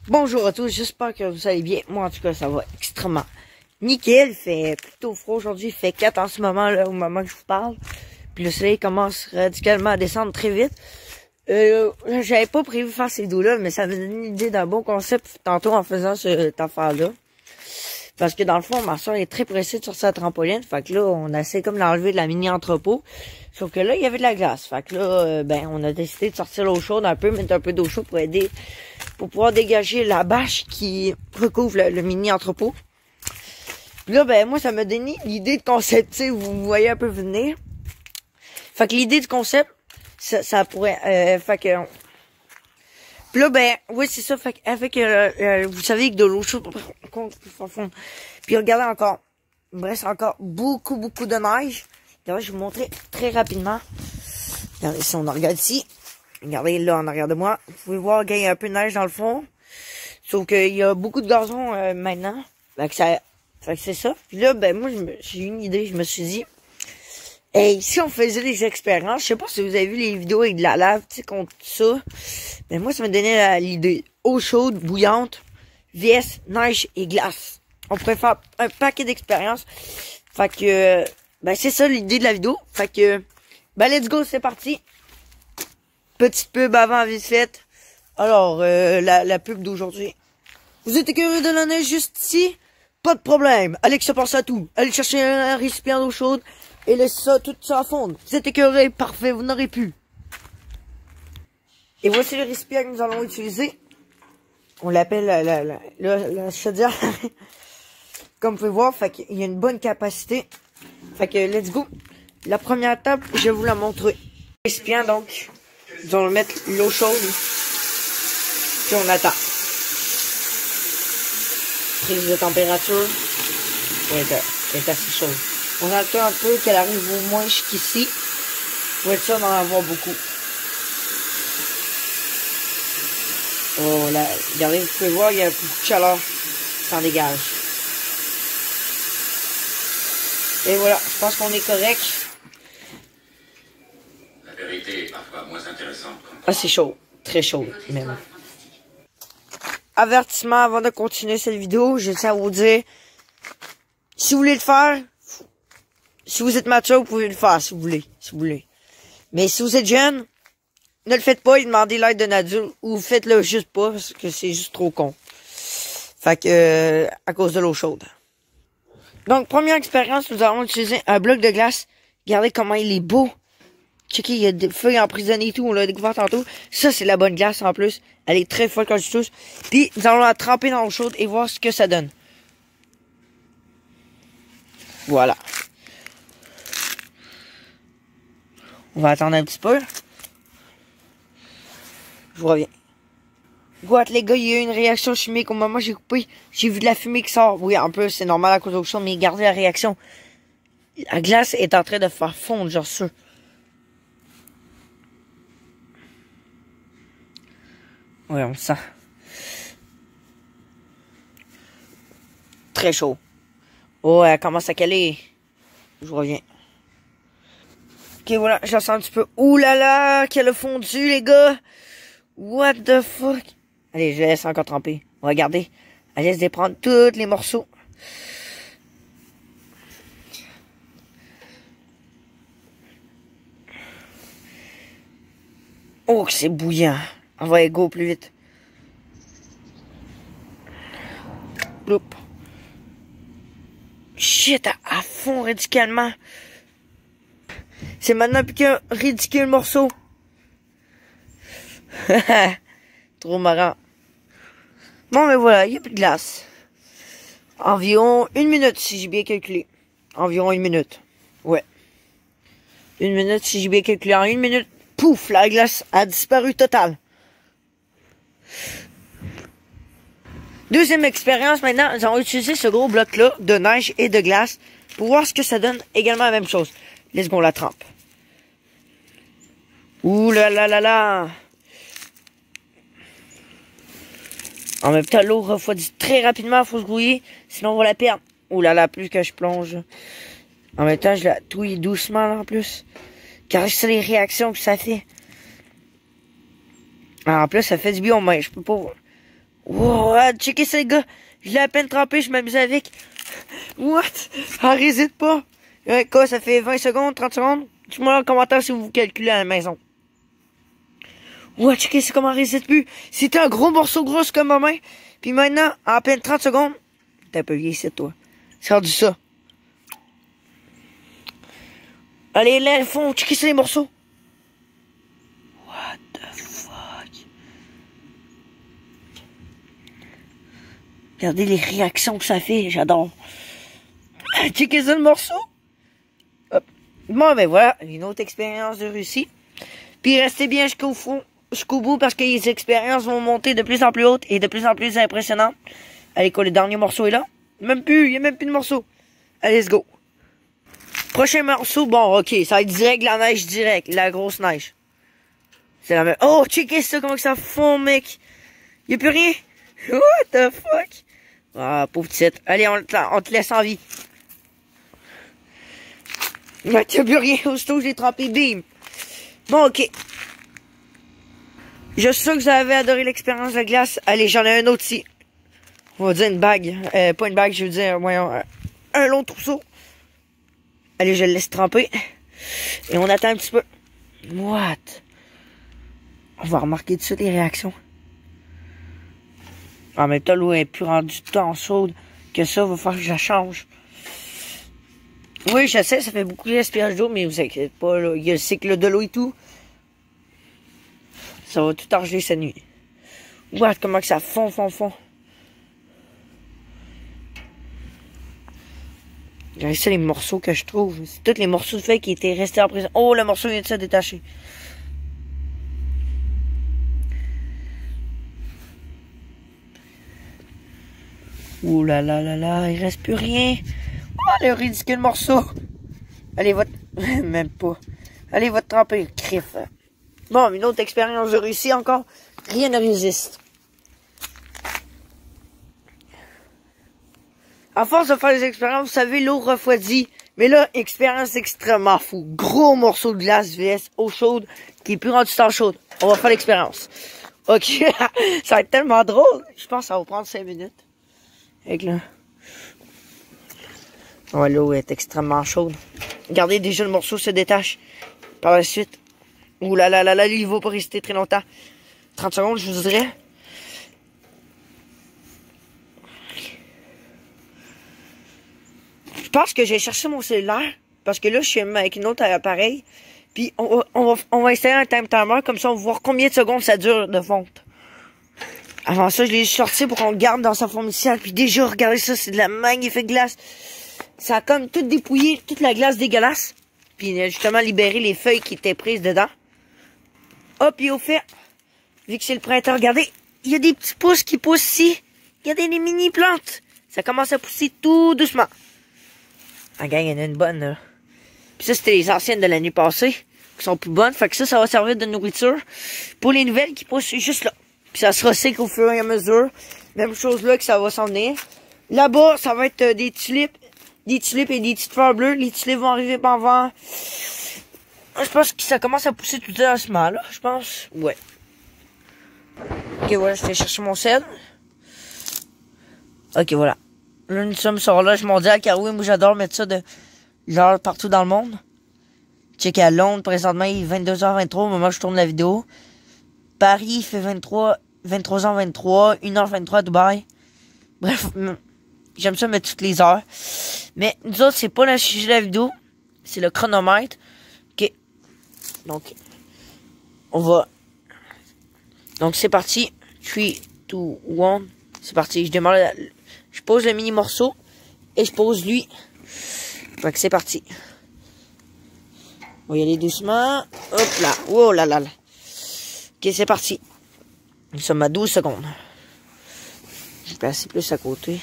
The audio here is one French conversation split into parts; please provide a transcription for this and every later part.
Bonjour à tous, j'espère que vous allez bien. Moi, en tout cas, ça va extrêmement nickel. Il fait plutôt froid aujourd'hui. Il fait 4 en ce moment, là, au moment que je vous parle. Puis le soleil commence radicalement à descendre très vite. J'avais pas prévu faire ces vidéos-là, mais ça me donne une idée d'un bon concept tantôt en faisant cette affaire-là. Parce que dans le fond, ma soeur est très pressée de sortir la trampoline. Fait que là, on essaie comme d'enlever de la mini-entrepôt. Sauf que là, il y avait de la glace. Fait que là, on a décidé de sortir l'eau chaude un peu, mettre un peu d'eau chaude pour pouvoir dégager la bâche qui recouvre le mini-entrepôt. Puis là, moi, ça m'a donné l'idée de concept, tu sais, vous voyez un peu venir. Fait que l'idée du concept, ça pourrait, puis là, oui, c'est ça, fait avec, vous savez que de l'eau chaude, puis regardez encore, il me reste encore beaucoup de neige. Regardez, je vais vous montrer très rapidement. Regardez, si on regarde ici, regardez là en arrière de moi, vous pouvez voir qu'il y a un peu de neige dans le fond. Sauf qu'il y a beaucoup de gazon maintenant. Fait que c'est ça. Puis là, moi, j'ai eu une idée, je me suis dit, hey, si on faisait des expériences, je sais pas si vous avez vu les vidéos avec de la lave, tu sais, contre ça. Moi, ça me donnait l'idée. Eau chaude, bouillante, vs, neige et glace. On pourrait faire un paquet d'expériences. Fait que, c'est ça l'idée de la vidéo. Fait que, let's go, c'est parti. Petite pub avant vite faite. Alors, la pub d'aujourd'hui. Vous êtes écœuré de la neige juste ici? Pas de problème. Alexa pense à tout. Allez chercher un récipient d'eau chaude et laissez tout ça à fondre. Vous êtes écœuré, parfait, vous n'aurez plus. Et voici le récipient que nous allons utiliser. On l'appelle la chaudière. Comme vous pouvez voir, fait qu'il y a une bonne capacité. Fait que let's go. La première étape, je vais vous la montrer. Le récipient, donc, nous allons mettre l'eau chaude. Puis on attend. Prise de température. Pour être assez chaude. On attend un peu qu'elle arrive au moins jusqu'ici. Pour être sûr d'en avoir beaucoup. Oh là, regardez, vous pouvez voir, il y a beaucoup de chaleur qui s'en dégage. Et voilà, je pense qu'on est correct. La vérité est parfois moins intéressante. Ah, c'est chaud. Très chaud, même. Avertissement avant de continuer cette vidéo, je tiens à vous dire, si vous voulez le faire, si vous êtes mature, vous pouvez le faire, si vous voulez. Mais si vous êtes jeune, ne le faites pas et demandez l'aide d'un adulte, ou faites-le juste pas, parce que c'est juste trop con. Fait que, à cause de l'eau chaude. Donc, première expérience, nous allons utiliser un bloc de glace. Regardez comment il est beau. Checkez, il y a des feuilles emprisonnées et tout, on l'a découvert tantôt. Ça, c'est la bonne glace en plus. Elle est très forte quand je touche. Puis, nous allons la tremper dans l'eau chaude et voir ce que ça donne. Voilà. On va attendre un petit peu. Je vous reviens. What, les gars, il y a eu une réaction chimique au moment où j'ai coupé. J'ai vu de la fumée qui sort. Oui, en plus, c'est normal à cause de l'eau chaude, mais regardez la réaction. La glace est en train de faire fondre, genre ça. Ouais, on sent. Très chaud. Oh, elle commence à caler. Je reviens. Ok, voilà, je la sens un petit peu. Ouh là là, qu'elle a fondu, les gars. What the fuck. Allez, je la laisse encore tremper. Regardez. Elle laisse déprendre tous les morceaux. Oh, que c'est bouillant. On va go plus vite. Bloup. Shit, à fond radicalement. C'est maintenant plus qu'un ridicule morceau. Trop marrant. Bon, mais voilà, il n'y a plus de glace. Environ 1 minute, si j'ai bien calculé. Environ 1 minute. Ouais. 1 minute, si j'ai bien calculé. En 1 minute, pouf, la glace a disparu total. Deuxième expérience, maintenant, nous allons utiliser ce gros bloc-là de neige et de glace pour voir ce que ça donne. Également la même chose. Let's go, on la trempe. Ouh là là là là. En même temps, l'eau refroidit très rapidement, il faut se grouiller, sinon on va la perdre. Ouh là là, plus que je plonge. En même temps, je la touille doucement là, en plus. Car c'est les réactions que ça fait. En plus, ça fait du bien aux mains, je peux pas... Wow, checkez ça, les gars. Je l'ai à peine trempé, je m'amuse avec. What? Elle résiste pas. Quoi, ça fait 20 secondes, 30 secondes? Dites-moi dans le commentaire si vous calculez à la maison. Ouais, checkez ça comment elle résiste plus. C'était un gros morceau gros comme ma main. Puis maintenant, en à peine 30 secondes, t'as un peu vieilli ici, toi. C'est rendu ça. Allez, là, le fond, checkez ça les morceaux. What the fuck? Regardez les réactions que ça fait, j'adore. Checkez ça le morceau. Hop. Bon, ben voilà, une autre expérience de Russie. Puis restez bien jusqu'au bout parce que les expériences vont monter de plus en plus hautes et de plus en plus impressionnantes. Allez, quoi, le dernier morceau est là? Il n'y a même plus de morceau. Allez, let's go. Prochain morceau, bon, ok, ça va être direct la neige, direct, la grosse neige. C'est la même. Oh, checkez ça, comment que ça fond, mec. Y'a plus rien. What the fuck? Ah, pauvre petite. Allez, on te laisse en vie. Y'a plus rien, aussitôt que j'ai trempé, bim. Bon, ok. Je suis sûr que vous avez adoré l'expérience de la glace. Allez, j'en ai un autre ici. On va dire une bague. Pas une bague, je veux dire, voyons, un long trousseau. Allez, je le laisse tremper. Et on attend un petit peu. What? On va remarquer tout de suite les réactions. En même temps, l'eau est plus rendue tant chaude que ça. Va falloir que je la change. Oui, je sais, ça fait beaucoup de gaspillage d'eau, mais vous inquiétez pas, là. Il y a le cycle de l'eau et tout. Ça va tout argeler cette nuit. What? Comment que ça fond. Regardez ça, les morceaux que je trouve. C'est tous les morceaux de feuilles qui étaient restés en prison. Oh, le morceau vient de se détacher. Ouh là là là là, il reste plus rien. Oh, le ridicule morceau. Allez, va même pas. Allez, va te tremper, crif. Bon, une autre expérience de Russie encore. Rien ne résiste. À force de faire des expériences, vous savez, l'eau refroidit. Mais là, expérience extrêmement fou. Gros morceau de glace vs eau chaude qui est plus rendu temps chaude. On va faire l'expérience. Ok, ça va être tellement drôle. Je pense que ça va prendre 5 minutes. Avec là. Ouais, l'eau est extrêmement chaude. Regardez, déjà le morceau se détache. Par la suite. Ouh là là là là, il va pas rester très longtemps. 30 secondes, je vous dirais. Je pense que j'ai cherché mon cellulaire. Parce que là, je suis avec une autre appareil. Puis on va installer un timer. Comme ça, on va voir combien de secondes ça dure de fonte. Avant ça, je l'ai sorti pour qu'on le garde dans sa forme initiale. Puis déjà, regardez ça, c'est de la magnifique glace. Ça a comme tout dépouillé, toute la glace dégueulasse. Puis justement libéré les feuilles qui étaient prises dedans. Hop, et au fait, vu que c'est le printemps, regardez, il y a des petits pousses qui poussent ici. Regardez les mini plantes. Ça commence à pousser tout doucement. Ah, gang, il y en a une bonne, là. Puis ça, c'était les anciennes de l'année passée, qui sont plus bonnes. Fait que ça va servir de nourriture pour les nouvelles qui poussent juste là. Puis ça se recycle au fur et à mesure. Même chose là que ça va s'en venir. Là-bas, ça va être des tulipes. Des tulipes et des petites fleurs bleues. Les tulipes vont arriver avant. Je pense que ça commence à pousser tout doucement, là. Je pense. Ouais. Ok, voilà, je vais chercher mon sel. Ok, voilà. Là, nous sommes sur l'horloge mondiale, car oui, moi j'adore mettre ça de l'heure partout dans le monde. Check à Londres, présentement, il est 22h23 au moment où je tourne la vidéo. Paris, il fait 23h23, 1h23 à Dubaï. Bref, j'aime ça mettre toutes les heures. Mais nous autres, c'est pas le sujet de la vidéo, c'est le chronomètre. Ok. Donc, on va... Donc, c'est parti. 3, 2, 1. C'est parti. Je pose le mini morceau et je pose lui. Fait que c'est parti. On va y aller doucement. Hop là. Oh là là là. Ok, c'est parti. Nous sommes à 12 secondes. Je vais placer plus à côté.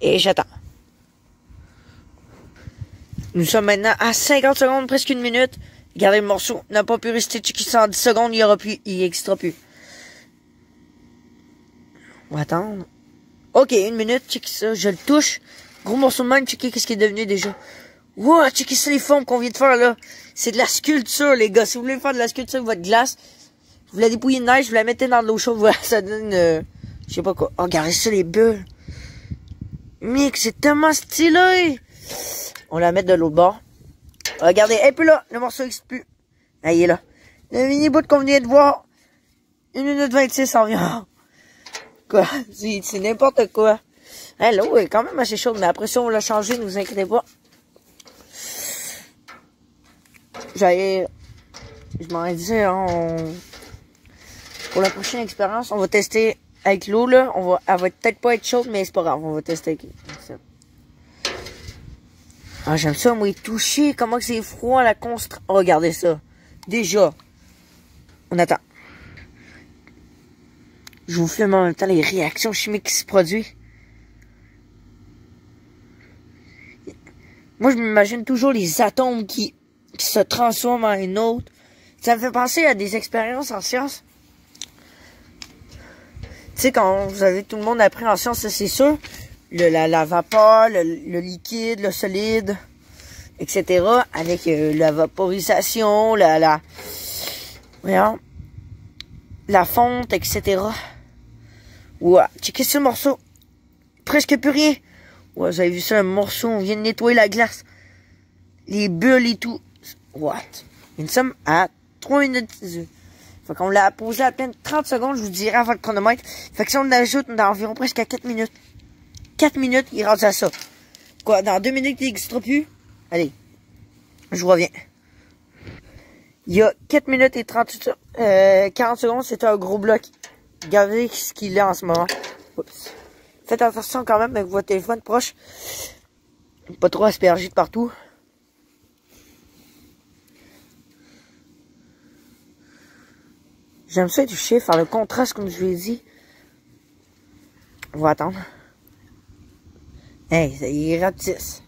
Et j'attends. Nous sommes maintenant à 50 secondes, presque une minute. Regardez, le morceau n'a pas pu rester checké 110 secondes, il y aura plus, il n'existera plus. On va attendre. Ok, une minute, check ça, je le touche. Gros morceau de même, checker qu'est-ce qui est devenu déjà. Wow, checkez ça les formes qu'on vient de faire là. C'est de la sculpture les gars. Si vous voulez faire de la sculpture avec votre glace, vous la dépouillez de neige, vous la mettez dans de l'eau chaude, voilà, ça donne je sais pas quoi. Oh, regardez ça les bulles. Mec, c'est tellement stylé. On la met de l'autre bord. Regardez, un peu là, le morceau n'existe plus. Ah, il est là. Le mini-bout qu'on vient de voir. 1 minute 26 en vient. Quoi? C'est n'importe quoi. Hein, l'eau est quand même assez chaude, mais après ça, on l'a changé, ne vous inquiétez pas. Je m'en disais, hein, pour la prochaine expérience, on va tester avec l'eau, là. Elle va peut-être pas être chaude, mais c'est pas grave, on va tester avec ça. Ah, j'aime ça, moi, y toucher, comment que c'est froid, la construction. Oh, regardez ça. Déjà. On attend. Je vous filme en même temps les réactions chimiques qui se produisent. Moi, je m'imagine toujours les atomes qui se transforment en une autre. Ça me fait penser à des expériences en sciences. Tu sais, quand vous avez tout le monde appris en sciences, c'est sûr. La vapeur, le liquide, le solide, etc. Avec la vaporisation, voyons, la fonte, etc. Ouais, checkez ce morceau. Presque plus rien. Ouais, vous avez vu ça, un morceau, on vient de nettoyer la glace. Les bulles et tout. What? Nous sommes à 3 minutes 18. Fait qu'on l'a posé à peine 30 secondes, je vous dirai avant le chronomètre. Fait que si on ajoute dans environ presque à 4 minutes. 4 minutes, il rentre à ça. Quoi, dans 2 minutes, il n'existera plus? Allez, je reviens. Il y a 4 minutes et 40 secondes, c'était un gros bloc. Regardez ce qu'il est en ce moment. Oups. Faites attention quand même avec votre téléphone proche. Pas trop aspergé de partout. J'aime ça toucher, faire le contraste comme je vous l'ai dit. On va attendre. Hey, il est rapetisse.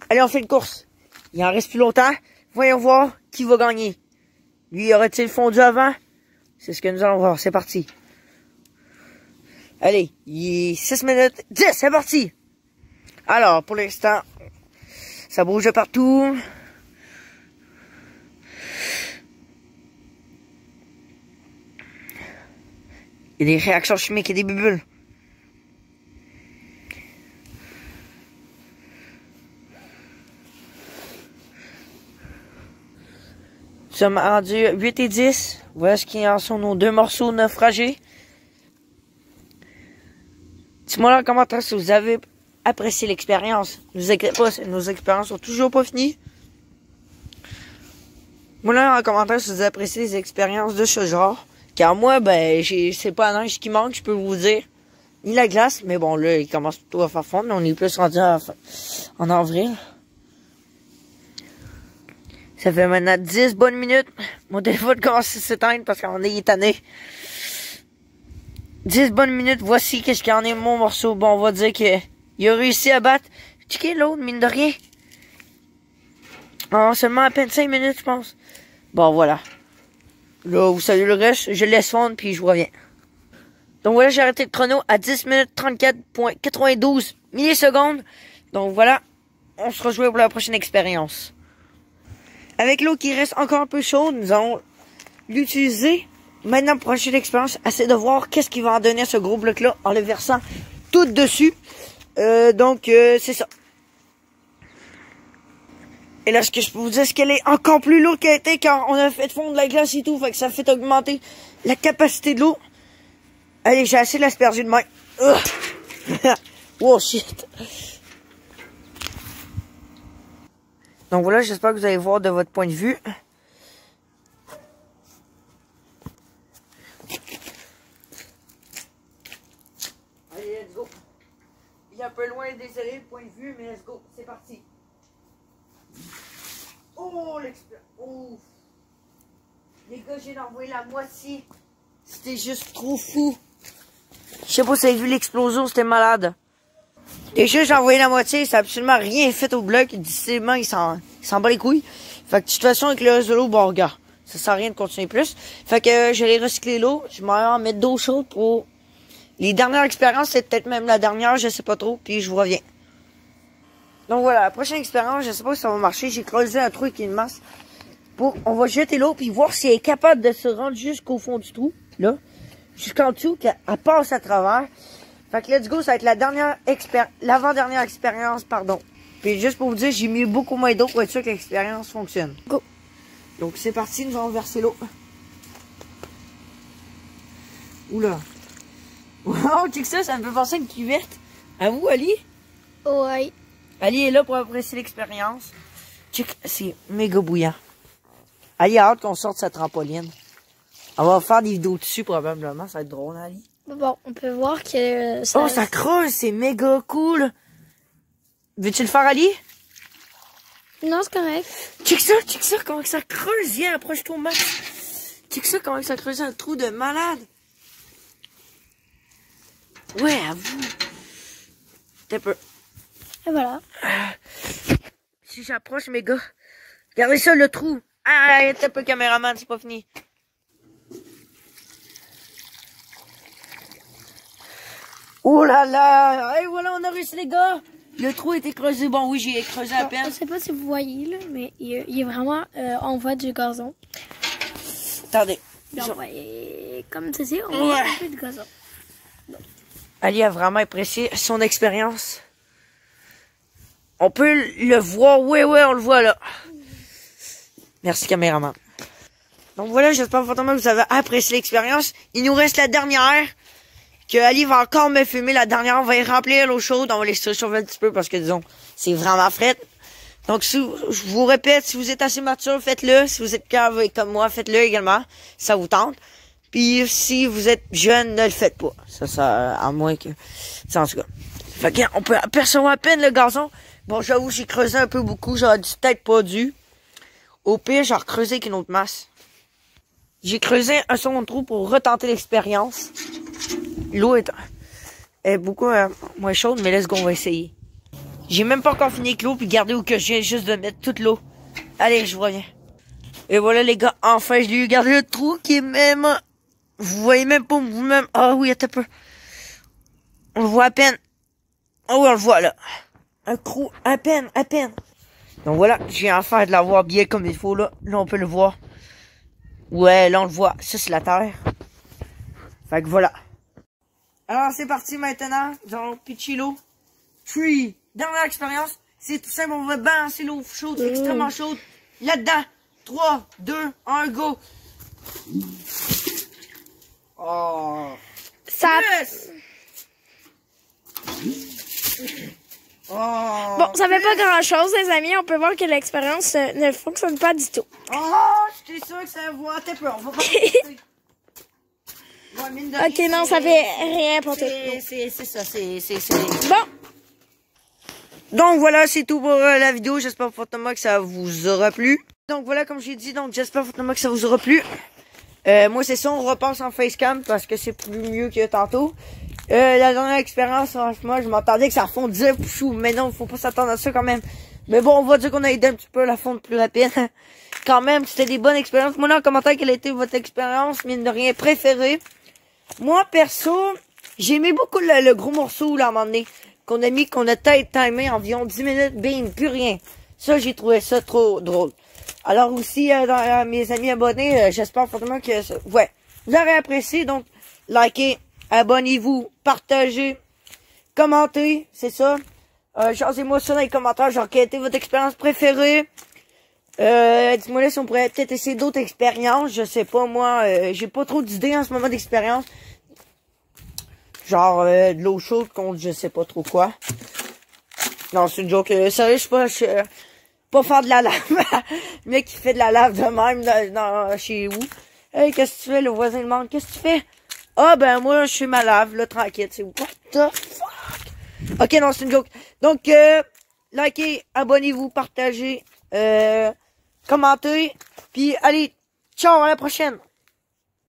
Allez, on fait une course. Il en reste plus longtemps. Voyons voir qui va gagner. Lui, aurait-il fondu avant? C'est ce que nous allons voir. C'est parti. Allez, il est 6 minutes 10. C'est parti. Alors, pour l'instant, ça bouge de partout. Il y a des réactions chimiques et des bulles. Nous sommes rendus 8 et 10. Voilà ce qui en sont nos 2 morceaux naufragés. Dites-moi dans les commentaires si vous avez apprécié l'expérience. Ne vous inquiétez pas, nos expériences sont toujours pas finies. Moi là dans les commentaires si vous appréciez les expériences de ce genre. Car moi, ben, c'est pas la neige qui manque, je peux vous dire. Ni la glace, mais bon, là, il commence plutôt à faire fondre. On est plus rendu en avril. Ça fait maintenant 10 bonnes minutes. Mon téléphone commence à s'éteindre parce qu'on est étonné. 10 bonnes minutes, voici qu'est-ce qu'il y en est mon morceau. Bon, on va dire qu'il a réussi à battre. Checkez l'autre, mine de rien. En seulement à peine 5 minutes, je pense. Bon, voilà. Là, vous savez le reste, je laisse fondre puis je vous reviens. Donc voilà, j'ai arrêté le chrono à 10 minutes 34.92 millisecondes. Donc voilà, on se rejoint pour la prochaine expérience. Avec l'eau qui reste encore un peu chaude, nous allons l'utiliser. Maintenant, pour la prochaine expérience, essayez de voir qu'est-ce qui va en donner à ce gros bloc-là en le versant tout dessus. C'est ça. Et là, ce que je peux vous dire, c'est qu'elle est encore plus lourde qu'elle était quand on a fait fondre la glace et tout. Fait que ça fait augmenter la capacité de l'eau. Allez, j'ai assez l'asperger de main. Oh shit. Donc voilà, j'espère que vous allez voir de votre point de vue. Allez, let's go. Il est un peu loin, désolé, le point de vue, mais let's go. C'est parti. Oh, l'expérience. Ouf. Les gars, j'ai envoyé la moitié. C'était juste trop fou. Je sais pas si vous avez vu l'explosion, c'était malade. Déjà, j'ai envoyé la moitié, ça n'a absolument rien fait au bloc. Difficilement, il s'en bat les couilles. Fait que de toute façon, avec le reste de l'eau, bon, regarde, ça sert à rien de continuer plus. Fait que j'allais recycler l'eau. Je m'en vais en mettre d'eau chaude pour les dernières expériences. C'est peut-être même la dernière, je sais pas trop. Puis je vous reviens. Donc voilà, la prochaine expérience, je sais pas si ça va marcher. J'ai creusé un trou avec une masse. On va jeter l'eau puis voir si elle est capable de se rendre jusqu'au fond du trou. Là. Jusqu'en dessous, qu'elle passe à travers. Fait que let's go, ça va être l'avant-dernière expérience, pardon. Puis juste pour vous dire, j'ai mis beaucoup moins d'eau pour être sûr que l'expérience fonctionne. Go! Donc c'est parti, nous allons verser l'eau. Oula! Wow, check ça, ça me fait penser à une cuvette. À vous, Ali? Ouais. Ali est là pour apprécier l'expérience. Check, c'est méga bouillant. Ali a hâte qu'on sorte sa trampoline. On va faire des vidéos dessus probablement, ça va être drôle, Ali. Bon, on peut voir que ça... Oh, ça creuse, c'est méga cool. Veux-tu le faire, Ali? Non, c'est correct. Check ça, comment que ça creuse. Viens, approche-toi au max. Check ça, comment que ça creuse un trou de malade. Ouais, avoue. T'es peu. Et voilà. Si j'approche, mes gars. Regardez ça, le trou. Ah, t'es un peu caméraman, c'est pas fini. Oh là là! Et voilà, on a réussi, les gars! Le trou était creusé. Bon, oui, j'ai creusé à peine. Je sais pas si vous voyez, là, mais il est vraiment en voie du gazon. Attendez. Donc, ouais, comme ceci, on voit un peu de gazon. Ali a vraiment apprécié son expérience. On peut le voir. Ouais, on le voit, là. Merci, caméraman. Donc voilà, j'espère fortement que vous avez apprécié l'expérience. Il nous reste la dernière. Que Ali va encore me filmer. La dernière, on va y remplir l'eau chaude. On va les surchauffer un petit peu parce que, disons, c'est vraiment frais. Donc, je vous répète, si vous êtes assez mature, faites-le. Si vous êtes cave comme moi, faites-le également. Ça vous tente. Puis, si vous êtes jeune, ne le faites pas. Ça, à moins que... En tout cas. Fait que, on peut apercevoir à peine le gazon. Bon, j'avoue, j'ai creusé un peu beaucoup. J'aurais peut-être pas dû. Au pire, j'ai recreusé avec une autre masse. J'ai creusé un second trou pour retenter l'expérience. L'eau est beaucoup moins chaude, mais let's go, on va essayer. J'ai même pas encore fini avec l'eau, puis regardez où que je viens juste de mettre toute l'eau. Allez, je reviens. Et voilà, les gars, enfin, je l'ai eu. Regardez le trou qui est même... Vous voyez même pas vous-même. Ah oui, attends un peu. On le voit à peine. Ah oui, on le voit, là. Un trou, à peine. Donc voilà, j'ai enfin de l'avoir bien comme il faut, là. Là, on peut le voir. Ouais, là, on le voit. Ça, c'est la terre. Fait que voilà. Alors, c'est parti maintenant. Nous allons pitcher l'eau. Puis, dernière expérience. C'est tout simple. On va balancer l'eau chaude, extrêmement chaude. Là-dedans. 3, 2, 1, go. Oh. Ça... Yes. Oh. Bon, ça fait pas grand-chose, les amis. On peut voir que l'expérience ne fonctionne pas du tout. Oh, j'étais sûr que ça va. T'es peur. On va pas Ok, non, ça fait rien pour tout. C'est ça, c'est... Bon. Donc voilà, c'est tout pour la vidéo. J'espère fortement que ça vous aura plu. Donc voilà, comme j'ai dit, donc j'espère fortement que ça vous aura plu. Moi, c'est ça, on repasse en facecam parce que c'est plus mieux que tantôt. La dernière expérience, franchement, je m'attendais que ça fondait, mais non, faut pas s'attendre à ça quand même. Mais bon, on va dire qu'on a aidé un petit peu la fonte plus rapide. Quand même, c'était des bonnes expériences. Moi, dans le commentaire, quelle a été votre expérience, mine de rien, préférée? Moi, perso, j'ai aimé beaucoup le gros morceau, là, à un moment donné, qu'on a peut-être timé environ 10 minutes, bing, plus rien. Ça, j'ai trouvé ça trop drôle. Alors aussi, mes amis abonnés, j'espère fortement que... Ouais, vous aurez apprécié, donc, likez, abonnez-vous, partagez, commentez, c'est ça. Jasez-moi ça dans les commentaires, genre, quelle a été votre expérience préférée. Dites-moi là si on pourrait peut-être essayer d'autres expériences, je sais pas, moi, j'ai pas trop d'idées en ce moment d'expérience. Genre, de l'eau chaude contre je sais pas trop quoi. Non, c'est une joke, sérieux, je sais pas faire de la lave. Le mec qui fait de la lave de même chez vous. Hey, qu'est-ce que tu fais? Le voisin demande, qu'est-ce que tu fais? Ah, ben, moi, je fais ma lave, là, tranquille, c'est what the fuck? Ok, non, c'est une joke. Donc, likez, abonnez-vous, partagez, commentez, puis allez, ciao, à la prochaine!